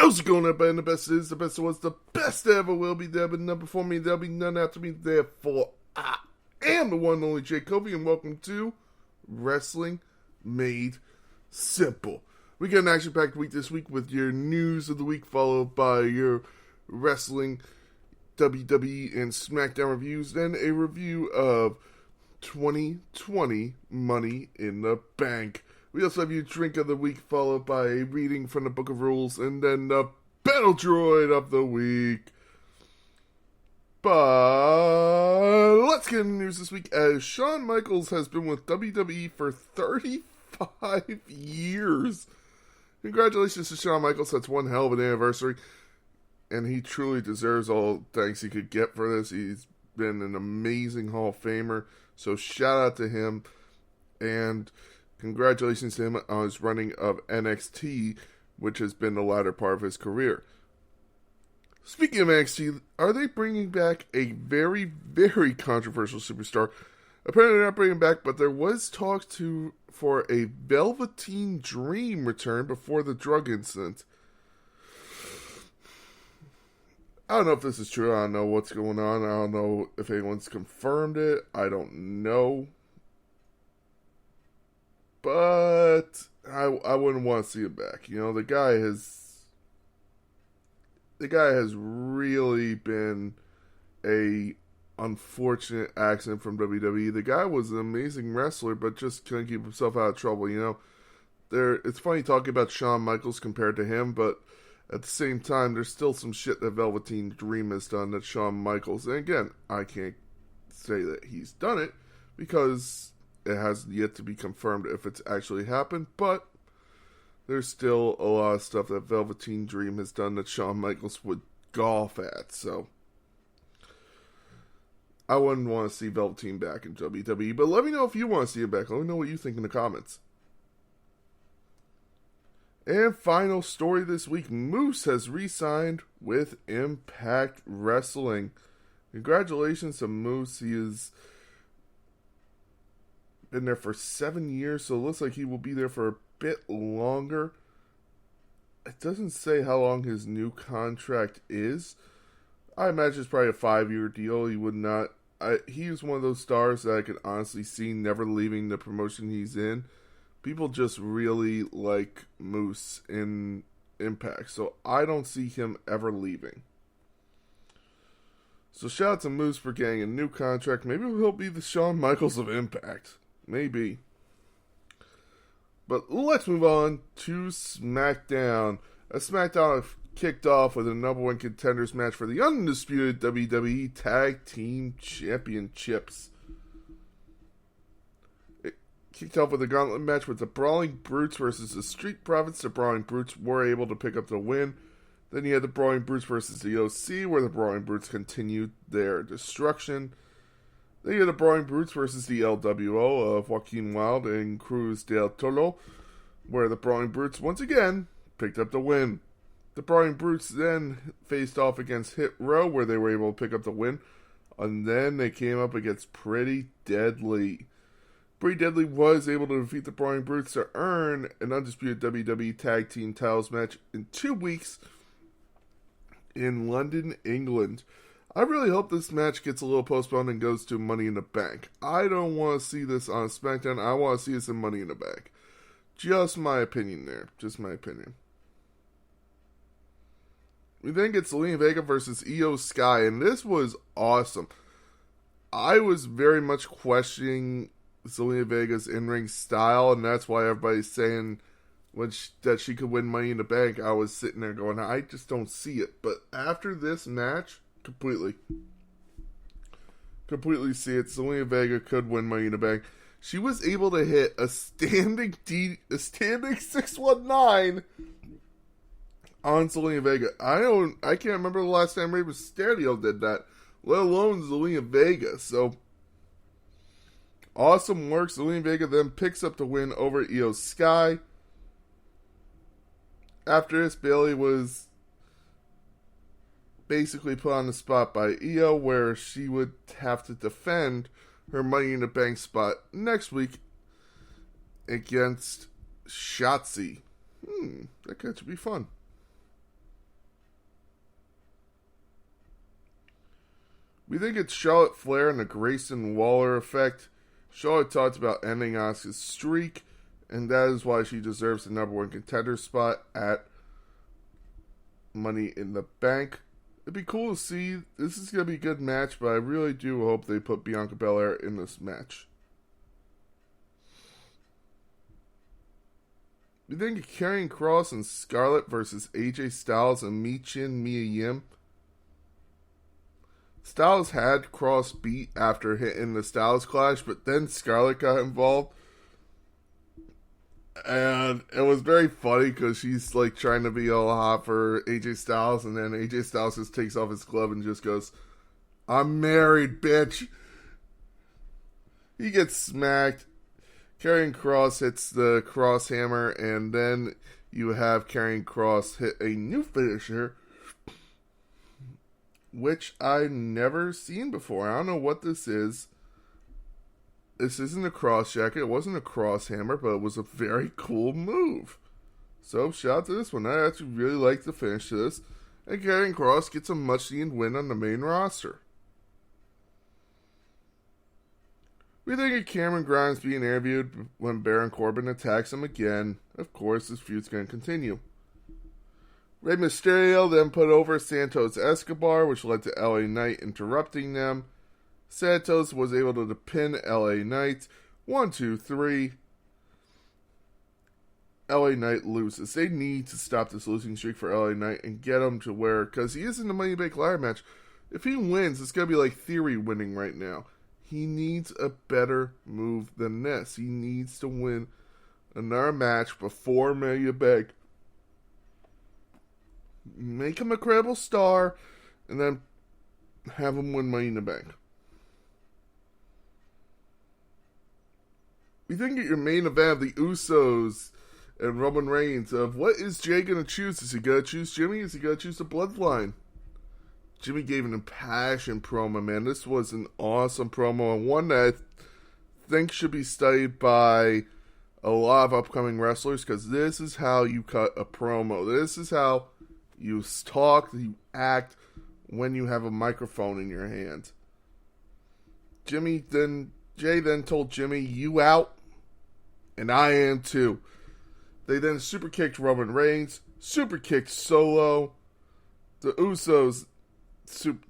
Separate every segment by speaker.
Speaker 1: How's it going, everybody? And the best is, the best was, the best ever will be. There, but none before me, there'll be none after me. Therefore, I am the one and only Jay Covey, and welcome to Wrestling Made Simple. We got an action-packed week this week with your news of the week, followed by your wrestling, WWE, and SmackDown reviews, then a review of 2020 Money in the Bank. We also have your drink of the week, followed by a reading from the Book of Rules, and then the Battle Droid of the week. But let's get into news this week, as Shawn Michaels has been with WWE for 35 years. Congratulations to Shawn Michaels. That's one hell of an anniversary, and he truly deserves all thanks he could get for this. He's been an amazing Hall of Famer, so shout out to him, and congratulations to him on his running of NXT, which has been the latter part of his career. Speaking of NXT, are they bringing back a very, very controversial superstar? Apparently they're not bringing him back, but there was talk for a Velveteen Dream return before the drug incident. I don't know if this is true. I don't know what's going on. I don't know if anyone's confirmed it. I don't know. But I wouldn't want to see him back. You know, the guy has really been a unfortunate accident from WWE. The guy was an amazing wrestler, but just couldn't keep himself out of trouble. You know, it's funny talking about Shawn Michaels compared to him, but at the same time, there's still some shit that Velveteen Dream has done that Shawn Michaels. And again, I can't say that he's done it because it has yet to be confirmed if it's actually happened, but there's still a lot of stuff that Velveteen Dream has done that Shawn Michaels would golf at, so I wouldn't want to see Velveteen back in WWE, but let me know if you want to see him back. Let me know what you think in the comments. And final story this week, Moose has re-signed with Impact Wrestling. Congratulations to Moose. He has been there for 7 years, so it looks like he will be there for a bit longer. It doesn't say how long his new contract is. I imagine it's probably a 5-year deal. He's one of those stars that I could honestly see never leaving the promotion he's in. People just really like Moose in Impact, so I don't see him ever leaving. So shout out to Moose for getting a new contract. Maybe he'll be the Shawn Michaels of Impact. Maybe. But let's move on to SmackDown. SmackDown kicked off with a number one contenders match for the undisputed WWE Tag Team Championships. It kicked off with a gauntlet match with the Brawling Brutes versus the Street Profits. The Brawling Brutes were able to pick up the win. Then you had the Brawling Brutes versus the OC, where the Brawling Brutes continued their destruction. Then you had the Brawling Brutes versus the LWO of Joaquin Wilde and Cruz del Toro, where the Brawling Brutes once again picked up the win. The Brawling Brutes then faced off against Hit Row, where they were able to pick up the win. And then they came up against Pretty Deadly. Pretty Deadly was able to defeat the Brawling Brutes to earn an undisputed WWE Tag Team titles match in 2 weeks in London, England. I really hope this match gets a little postponed and goes to Money in the Bank. I don't want to see this on SmackDown. I want to see this in Money in the Bank. Just my opinion there. Just my opinion. We then get Zelina Vega versus Io Sky, and this was awesome. I was very much questioning Zelina Vega's in-ring style, and that's why everybody's saying that she could win Money in the Bank. I was sitting there going, I just don't see it. But after this match, completely see it. Zelina Vega could win Money in the Bank. She was able to hit a standing 619 on Zelina Vega. I can't remember the last time Rey Mysterio did that, let alone Zelina Vega. So awesome work. Zelina Vega then picks up the win over Io Sky. After this, Bayley was basically put on the spot by Io, where she would have to defend her Money in the Bank spot next week against Shotzi. That should be fun. We think it's Charlotte Flair and the Grayson Waller effect. Charlotte talked about ending Asuka's streak, and that is why she deserves the number one contender spot at Money in the Bank. It'd be cool to see. This is going to be a good match, but I really do hope they put Bianca Belair in this match. We think of Karrion Kross and Scarlett versus AJ Styles and Michin Mia Yim. Styles had Kross beat after hitting the Styles Clash, but then Scarlett got involved. And it was very funny because she's like trying to be all hot for AJ Styles, and then AJ Styles just takes off his glove and just goes, "I'm married, bitch." He gets smacked. Karrion Kross hits the cross hammer, and then you have Karrion Kross hit a new finisher, which I've never seen before. I don't know what this is. This isn't a cross jacket. It wasn't a cross hammer, but it was a very cool move. So, shout out to this one. I actually really like the finish to this. And Karrion Kross gets a much-needed win on the main roster. We think of Cameron Grimes being interviewed when Baron Corbin attacks him again. Of course, this feud's going to continue. Rey Mysterio then put over Santos Escobar, which led to LA Knight interrupting them. Santos was able to pin LA Knight. 1, 2, 3. LA Knight loses. They need to stop this losing streak for LA Knight and get him to where, because he is in the Money in the Bank ladder match. If he wins, it's going to be like Theory winning right now. He needs a better move than this. He needs to win another match before Money in the Bank. Make him a credible star, and then have him win Money in the Bank. We think at your main event of the Usos and Roman Reigns of what is Jay going to choose? Is he going to choose Jimmy? Is he going to choose the Bloodline? Jimmy gave an impassioned promo, man. This was an awesome promo, and one that I think should be studied by a lot of upcoming wrestlers, because this is how you cut a promo. This is how you talk, you act when you have a microphone in your hand. Jay then told Jimmy, "You out, and I am too." They then super kicked Roman Reigns, super kicked Solo. The Usos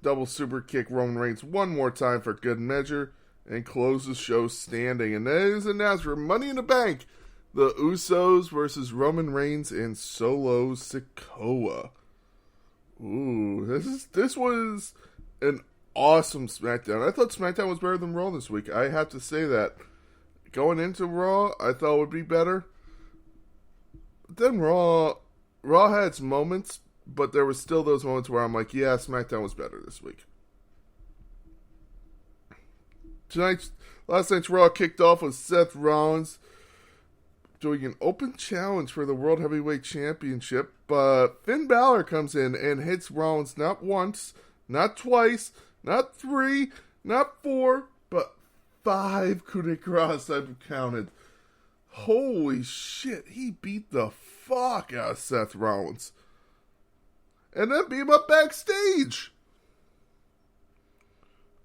Speaker 1: double super kick Roman Reigns one more time for good measure, and close the show standing. And that is announced for Money in the Bank: the Usos versus Roman Reigns and Solo Sikoa. Ooh, this was an awesome SmackDown. I thought SmackDown was better than Raw this week. I have to say that. Going into Raw, I thought it would be better. But then Raw had its moments, but there was still those moments where I'm like, yeah, SmackDown was better this week. Last night's Raw kicked off with Seth Rollins doing an open challenge for the World Heavyweight Championship, but Finn Balor comes in and hits Rollins not once, not twice, not 3, not 4, but 5 coup de grace I've counted. Holy shit, he beat the fuck out of Seth Rollins. And then beat him up backstage.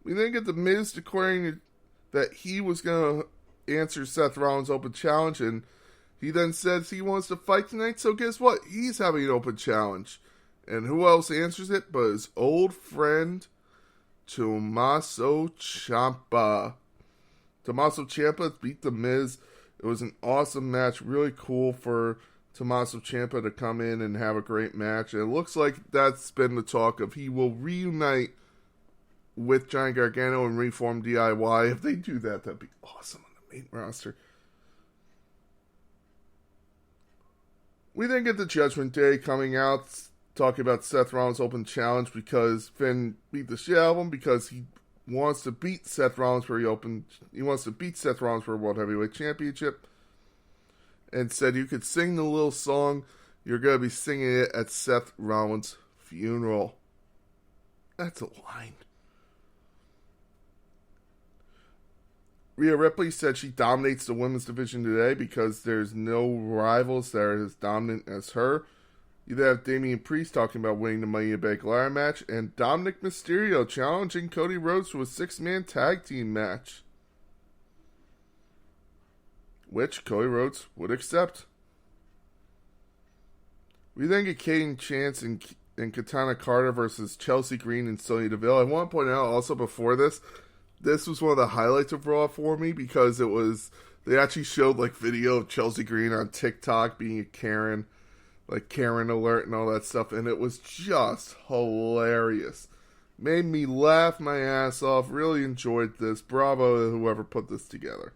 Speaker 1: We then get The Miz declaring that he was going to answer Seth Rollins' open challenge, and he then says he wants to fight tonight, so guess what? He's having an open challenge. And who else answers it but his old friend, Tommaso Ciampa. Tommaso Ciampa beat The Miz. It was an awesome match. Really cool for Tommaso Ciampa to come in and have a great match. And it looks like that's been the talk of he will reunite with Johnny Gargano and Reform DIY. If they do that, that'd be awesome on the main roster. We then get the Judgment Day coming out, talking about Seth Rollins' open challenge because Finn beat the shit out of him because he wants to beat Seth Rollins he wants to beat Seth Rollins for a World Heavyweight Championship, and said you could sing the little song, you're going to be singing it at Seth Rollins' funeral. That's a line. Rhea Ripley said she dominates the women's division today because there's no rivals that are as dominant as her. You then have Damian Priest talking about winning the Money in the Bank ladder match, and Dominic Mysterio challenging Cody Rhodes to a 6-man tag team match, which Cody Rhodes would accept. We then get Kaden Chance and Katana Carter versus Chelsea Green and Sonya Deville. I want to point out also before this was one of the highlights of Raw for me because they actually showed like video of Chelsea Green on TikTok being a Karen, like Karen alert and all that stuff, and it was just hilarious. Made me laugh my ass off. Really enjoyed this. Bravo to whoever put this together.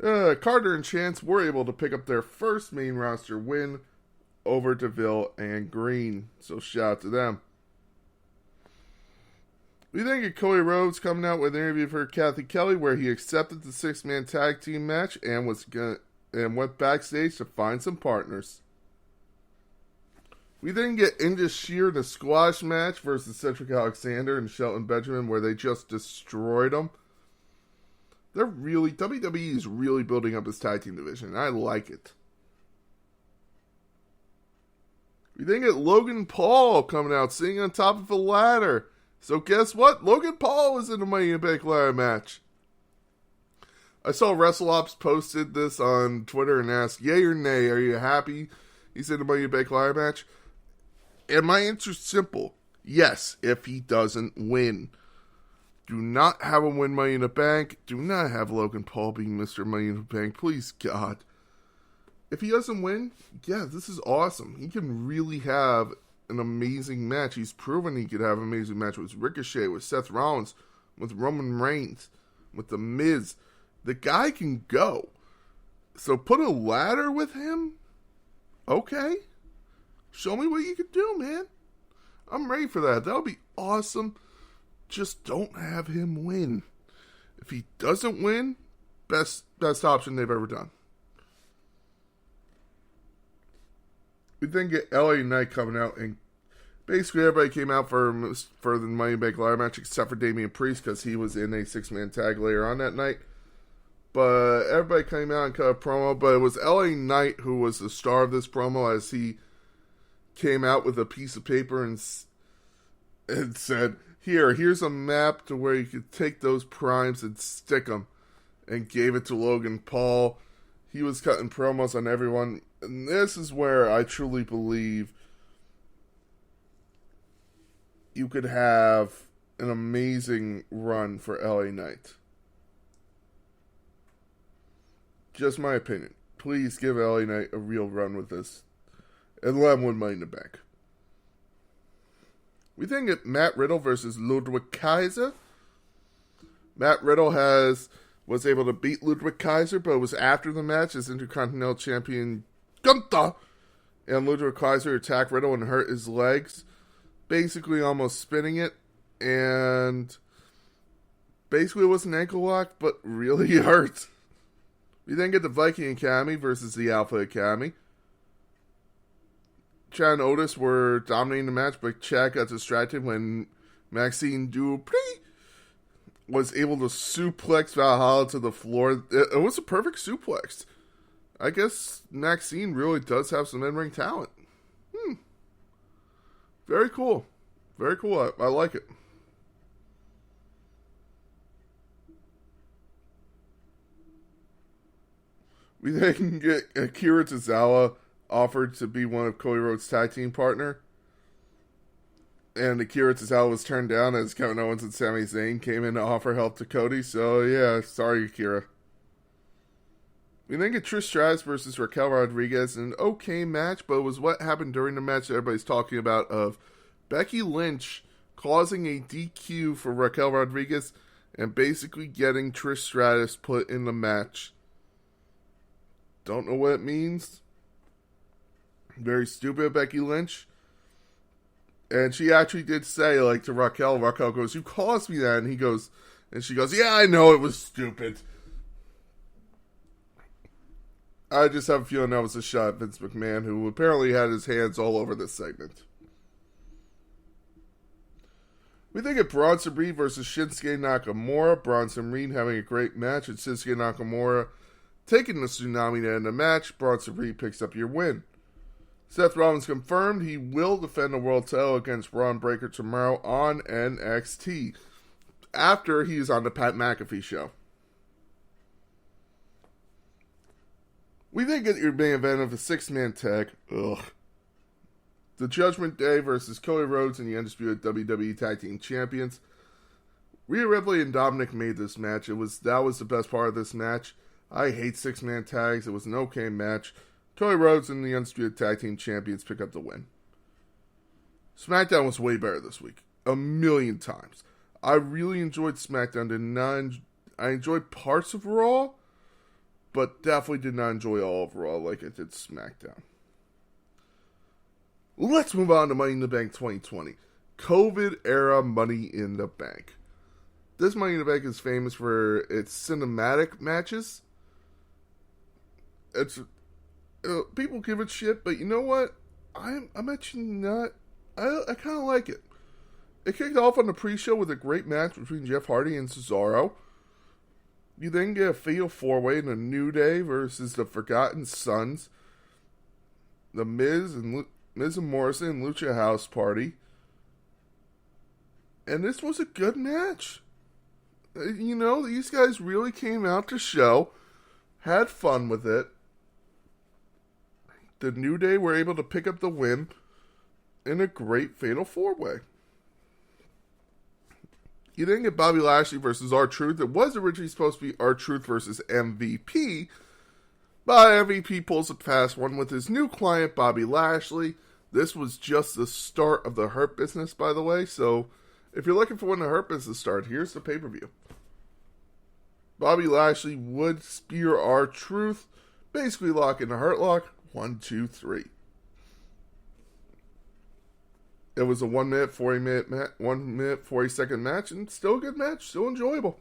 Speaker 1: Carter and Chance were able to pick up their first main roster win over Deville and Green. So shout out to them. We then get Cody Rhodes coming out with an interview for Kathy Kelly where he accepted the 6-man tag team match and went backstage to find some partners. We then get Indus Sher in a squash match versus Cedric Alexander and Shelton Benjamin where they just destroyed them. WWE is really building up this tag team division, and I like it. We then get Logan Paul coming out, sitting on top of a ladder. So guess what? Logan Paul was in the Money in the Bank ladder match. I saw WrestleOps posted this on Twitter and asked, yay or nay, are you happy he's in the Money in the Bank ladder match? And my answer is simple. Yes, if he doesn't win. Do not have him win Money in the Bank. Do not have Logan Paul being Mr. Money in the Bank. Please, God. If he doesn't win, yeah, this is awesome. He can really have an amazing match. He's proven he could have an amazing match with Ricochet, with Seth Rollins, with Roman Reigns, with The Miz. The guy can go. So put a ladder with him? Okay. Show me what you can do, man. I'm ready for that. That'll be awesome. Just don't have him win. If he doesn't win, best option they've ever done. We then get LA Knight coming out, and basically everybody came out for the Money in the Bank ladder match except for Damian Priest because he was in a 6-man tag later on that night. But everybody came out and cut a promo, but it was LA Knight who was the star of this promo as he came out with a piece of paper and said, Here's a map to where you could take those primes and stick them, and gave it to Logan Paul. He was cutting promos on everyone, and this is where I truly believe you could have an amazing run for LA Knight. Just my opinion. Please give LA Knight a real run with this, and let him win Money in the Bank. We then get Matt Riddle versus Ludwig Kaiser. Matt Riddle was able to beat Ludwig Kaiser, but it was after the match as Intercontinental Champion Gunther and Ludwig Kaiser attacked Riddle and hurt his legs, basically almost spinning it, and basically it was an ankle lock, but really hurt. We then get the Viking Academy versus the Alpha Academy. Chad and Otis were dominating the match, but Chad got distracted when Maxine Dupri was able to suplex Valhalla to the floor. It was a perfect suplex. I guess Maxine really does have some in-ring talent. Very cool. Very cool. I like it. We then get Akira Tozawa offered to be one of Cody Rhodes' tag team partner. And Akira Tozawa was turned down as Kevin Owens and Sami Zayn came in to offer help to Cody. So, yeah, sorry, Akira. We then get Trish Stratus versus Raquel Rodriguez. An okay match, but it was what happened during the match that everybody's talking about of Becky Lynch causing a DQ for Raquel Rodriguez and basically getting Trish Stratus put in the match. Don't know what it means. Very stupid, Becky Lynch. And she actually did say, like, to Raquel goes, "You caused me that." And she goes, "Yeah, I know, it was stupid." I just have a feeling that was a shot at Vince McMahon, who apparently had his hands all over this segment. We think of Bronson Reed versus Shinsuke Nakamura. Bronson Reed having a great match, and Shinsuke Nakamura taking the tsunami to end the match. Bronson Reed picks up your win. Seth Rollins confirmed he will defend the world title against Braun Breaker tomorrow on NXT after he's on the Pat McAfee show. We then get your main event of a 6-man tag. The Judgment Day versus Cody Rhodes and the Undisputed WWE Tag Team Champions. Rhea Ripley and Dominic made this match. That was the best part of this match. I hate 6-man tags. It was an okay match. Cody Rhodes and the Undisputed Tag Team Champions pick up the win. SmackDown was way better this week. 1,000,000 times. I really enjoyed SmackDown. I enjoyed parts of Raw, but definitely did not enjoy all of Raw like I did SmackDown. Let's move on to Money in the Bank 2020. COVID-era Money in the Bank. This Money in the Bank is famous for its cinematic matches. People give it shit, but you know what? I'm actually not. I kind of like it. It kicked off on the pre-show with a great match between Jeff Hardy and Cesaro. You then get a fatal 4-way in a New Day versus the Forgotten Sons, the Miz and Morrison and Lucha House Party. And this was a good match. You know, these guys really came out to show, had fun with it. The New Day were able to pick up the win in a great fatal 4-way. You then get Bobby Lashley versus R-Truth. It was originally supposed to be R-Truth versus MVP, but MVP pulls a fast one with his new client, Bobby Lashley. This was just the start of the Hurt Business, by the way, so if you're looking for when the Hurt Business started, here's the pay-per-view. Bobby Lashley would spear R-Truth, basically lock in the Hurt Lock. 1, 2, 3. It was a 1 minute 40-second match, and still a good match, still enjoyable.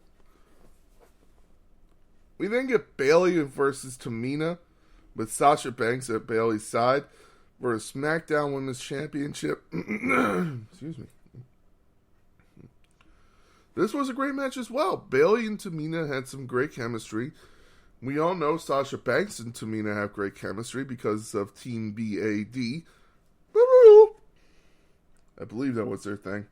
Speaker 1: We then get Bayley versus Tamina, with Sasha Banks at Bayley's side for a SmackDown Women's Championship. Excuse me. This was a great match as well. Bayley and Tamina had some great chemistry. We all know Sasha Banks and Tamina have great chemistry because of Team BAD. I believe that was their thing.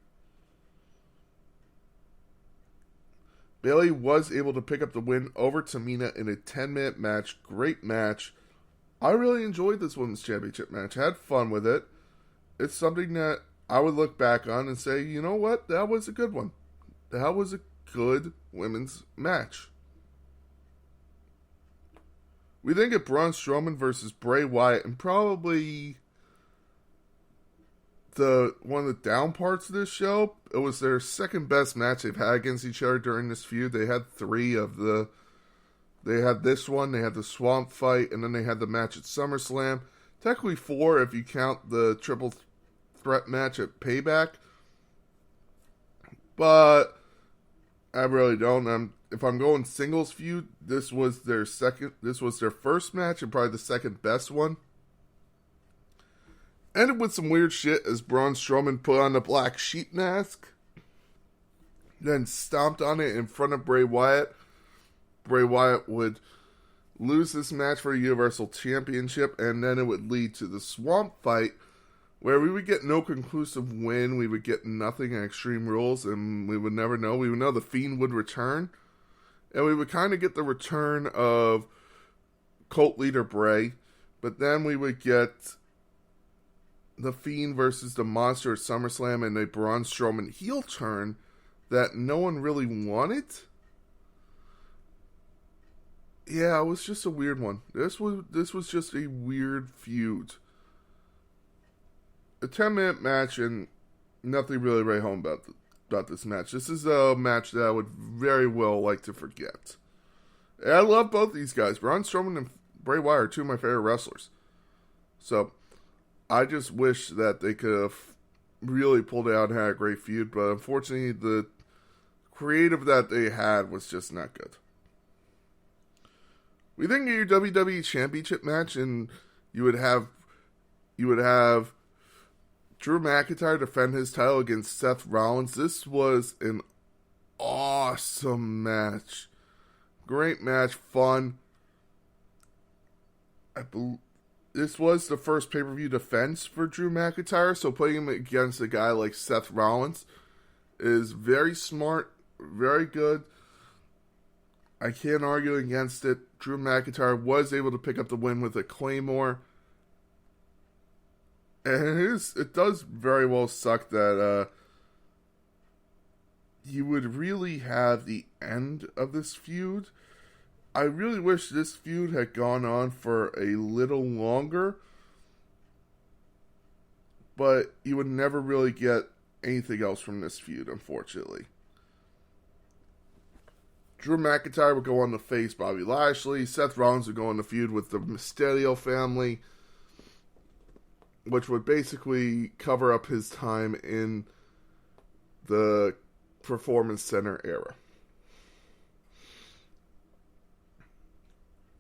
Speaker 1: Bayley was able to pick up the win over Tamina in a 10-minute match. Great match. I really enjoyed this Women's Championship match. Had fun with it. It's something that I would look back on and say, you know what? That was a good one. That was a good women's match. We then get Braun Strowman versus Bray Wyatt, and probably one of the down parts of this show. It was their second best match they've had against each other during this feud. They had They had this one, they had the Swamp Fight, and then they had the match at SummerSlam. Technically 4 if you count the triple threat match at Payback. But I really don't. If I'm going singles feud, this was their first match and probably the second best one. Ended with some weird shit as Braun Strowman put on the black sheep mask, then stomped on it in front of Bray Wyatt. Bray Wyatt would lose this match for a Universal Championship, and then it would lead to the Swamp Fight, where we would get no conclusive win. We would get nothing in Extreme Rules, and we would never know. We would know the Fiend would return, and we would kind of get the return of cult leader Bray, but then we would get the Fiend versus the Monster at SummerSlam and a Braun Strowman heel turn that no one really wanted. Yeah, it was just a weird one. This was just a weird feud. A 10-minute match and nothing really right home about this match. This is a match that I would very well like to forget. And I love both these guys. Braun Strowman and Bray Wyatt are two of my favorite wrestlers. So, I just wish that they could have really pulled it out and had a great feud, but unfortunately the creative that they had was just not good. We then get your WWE Championship match, and you would have Drew McIntyre defend his title against Seth Rollins. This was an awesome match. Great match, fun. this was the first pay-per-view defense for Drew McIntyre, so putting him against a guy like Seth Rollins is very smart, very good. I can't argue against it. Drew McIntyre was able to pick up the win with a Claymore. And it does very well suck that you would really have the end of this feud. I really wish this feud had gone on for a little longer, but you would never really get anything else from this feud, unfortunately. Drew McIntyre would go on to face Bobby Lashley. Seth Rollins would go on the feud with the Mysterio family, which would basically cover up his time in the Performance Center era.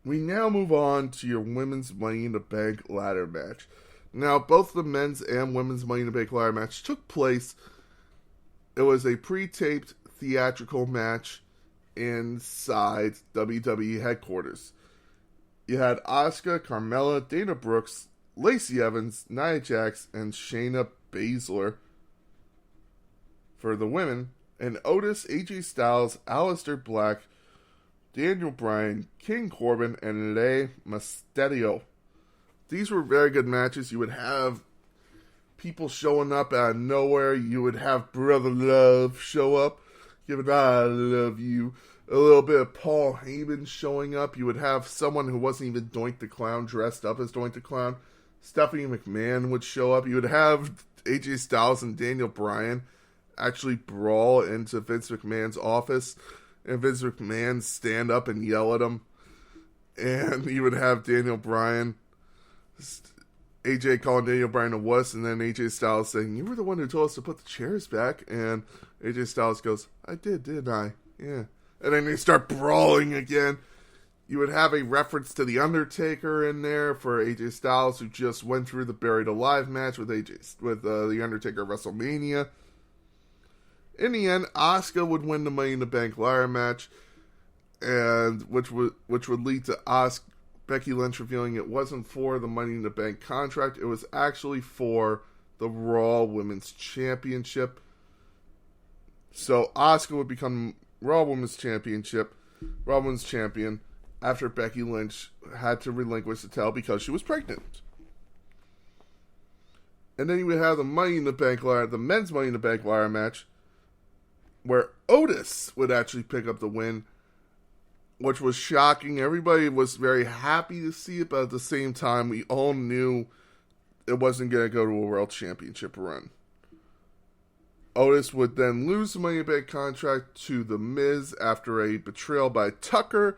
Speaker 1: We now move on to your Women's Money in the Bank ladder match. Now, both the men's and women's Money in the Bank ladder match took place. It was a pre-taped theatrical match inside WWE headquarters. You had Asuka, Carmella, Dana Brooks, Lacey Evans, Nia Jax, and Shayna Baszler for the women, and Otis, AJ Styles, Aleister Black, Daniel Bryan, King Corbin, and Rey Mysterio. These were very good matches. You would have people showing up out of nowhere. You would have Brother Love show up, giving I love you. A little bit of Paul Heyman showing up. You would have someone who wasn't even Doink the Clown dressed up as Doink the Clown. Stephanie McMahon would show up. You would have AJ Styles and Daniel Bryan actually brawl into Vince McMahon's office, and Vince McMahon stand up and yell at him. And you would have Daniel Bryan, AJ calling Daniel Bryan a wuss, and then AJ Styles saying, "You were the one who told us to put the chairs back." And AJ Styles goes, "I did, didn't I? Yeah." And then they start brawling again. You would have a reference to The Undertaker in there for AJ Styles, who just went through the Buried Alive match with The Undertaker at WrestleMania. In the end, Asuka would win the Money in the Bank ladder match, and which would lead to Becky Lynch revealing it wasn't for the Money in the Bank contract. It was actually for the Raw Women's Championship. So Asuka would become Raw Women's Champion after Becky Lynch had to relinquish the title because she was pregnant. And then you would have the Money in the Bank ladder, the men's Money in the Bank ladder match, where Otis would actually pick up the win, which was shocking. Everybody was very happy to see it, but at the same time, we all knew it wasn't going to go to a World Championship run. Otis would then lose the Money in the Bank contract to The Miz after a betrayal by Tucker,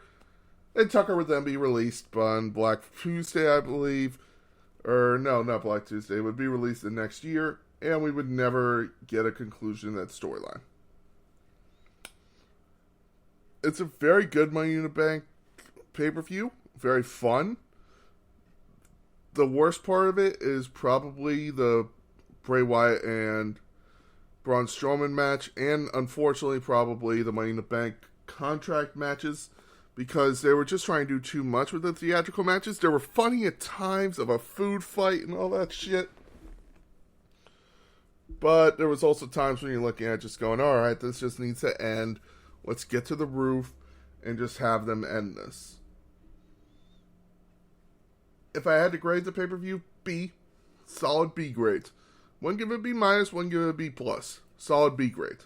Speaker 1: and Tucker would then be released on Black Tuesday, I believe. Or, no, not Black Tuesday. It would be released the next year, and we would never get a conclusion to that storyline. It's a very good Money in the Bank pay-per-view. Very fun. The worst part of it is probably the Bray Wyatt and Braun Strowman match, and unfortunately probably the Money in the Bank contract matches, because they were just trying to do too much with the theatrical matches. They were funny at times, of a food fight and all that shit. But there was also times when you're looking at just going, alright, this just needs to end. Let's get to the roof and just have them end this. If I had to grade the pay-per-view, B. Solid B grade. One give it a B minus, one give it a B plus. Solid B grade.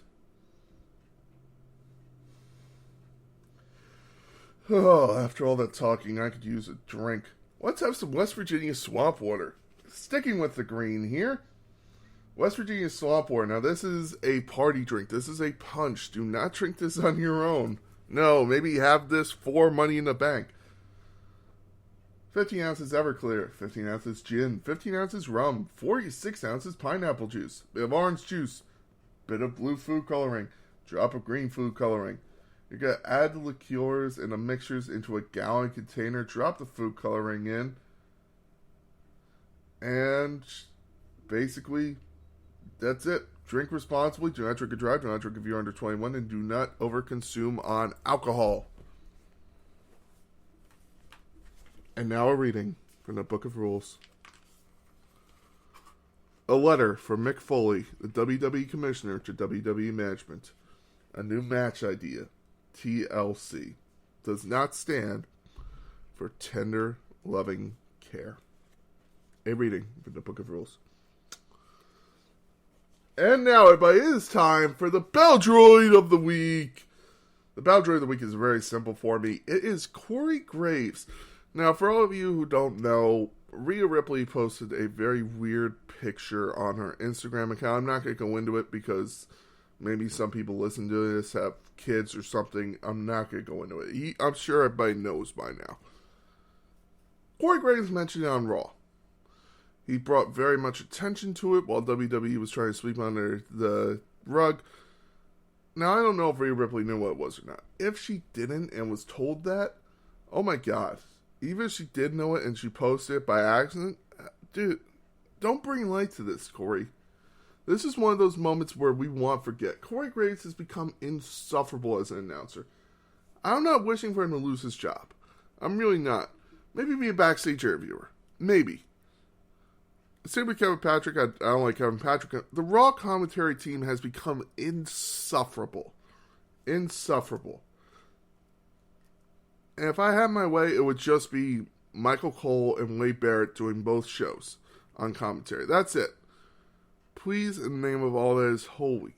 Speaker 1: Oh, after all that talking, I could use a drink. Let's have some West Virginia swamp water. Sticking with the green here. West Virginia swamp water. Now, this is a party drink. This is a punch. Do not drink this on your own. No, maybe have this for Money in the Bank. 15 ounces Everclear, 15 ounces gin, 15 ounces rum, 46 ounces pineapple juice, bit of orange juice, bit of blue food coloring, drop of green food coloring. You're going to add the liqueurs and the mixtures into a gallon container, drop the food coloring in, and basically, that's it. Drink responsibly, do not drink and drive, do not drink if you're under 21, and do not overconsume on alcohol. And now a reading from the Book of Rules. A letter from Mick Foley, the WWE Commissioner, to WWE Management. A new match idea, TLC, does not stand for tender, loving care. A reading from the Book of Rules. And now, everybody, it is time for the Bell Droid of the Week. The Bell Droid of the Week is very simple for me. It is Corey Graves. Now, for all of you who don't know, Rhea Ripley posted a very weird picture on her Instagram account. I'm not going to go into it because maybe some people listen to this have kids or something. I'm not going to go into it. I'm sure everybody knows by now. Corey Graves mentioned it on Raw. He brought very much attention to it while WWE was trying to sweep under the rug. Now, I don't know if Rhea Ripley knew what it was or not. If she didn't and was told that, oh my god. Even if she did know it and she posted it by accident, dude, don't bring light to this, Corey. This is one of those moments where we want to forget. Corey Graves has become insufferable as an announcer. I'm not wishing for him to lose his job. I'm really not. Maybe be a backstage interviewer. Maybe. Same with Kevin Patrick. I don't like Kevin Patrick. The Raw commentary team has become insufferable. Insufferable. And if I had my way, it would just be Michael Cole and Wade Barrett doing both shows on commentary. That's it. Please, in the name of all that is holy,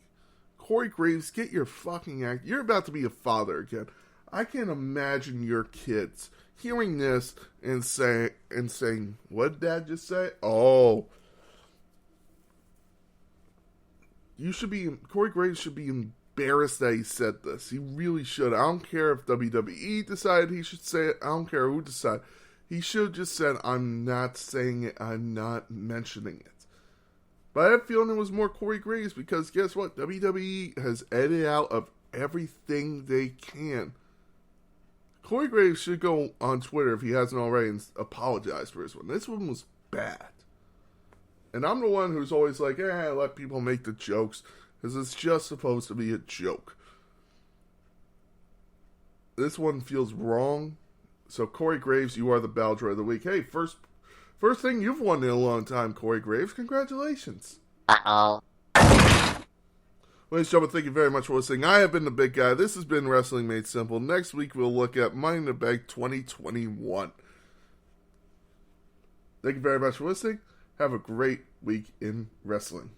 Speaker 1: Corey Graves, get your fucking act. You're about to be a father again. I can't imagine your kids hearing this and saying, what did Dad just say? Oh. Corey Graves should be embarrassed that he said this. He really should. I don't care if WWE decided he should say it. I don't care who decided. He should have just said, I'm not saying it. I'm not mentioning it. But I have a feeling it was more Corey Graves because guess what? WWE has edited out of everything they can. Corey Graves should go on Twitter if he hasn't already and apologize for this one. This one was bad. And I'm the one who's always like, let people make the jokes. Because it's just supposed to be a joke. This one feels wrong. So, Corey Graves, you are the Bell Droid of the Week. Hey, first thing you've won in a long time, Corey Graves. Congratulations.
Speaker 2: Uh-oh.
Speaker 1: Ladies and gentlemen, thank you very much for listening. I have been the Big Guy. This has been Wrestling Made Simple. Next week, we'll look at Money in the Bank 2021. Thank you very much for listening. Have a great week in wrestling.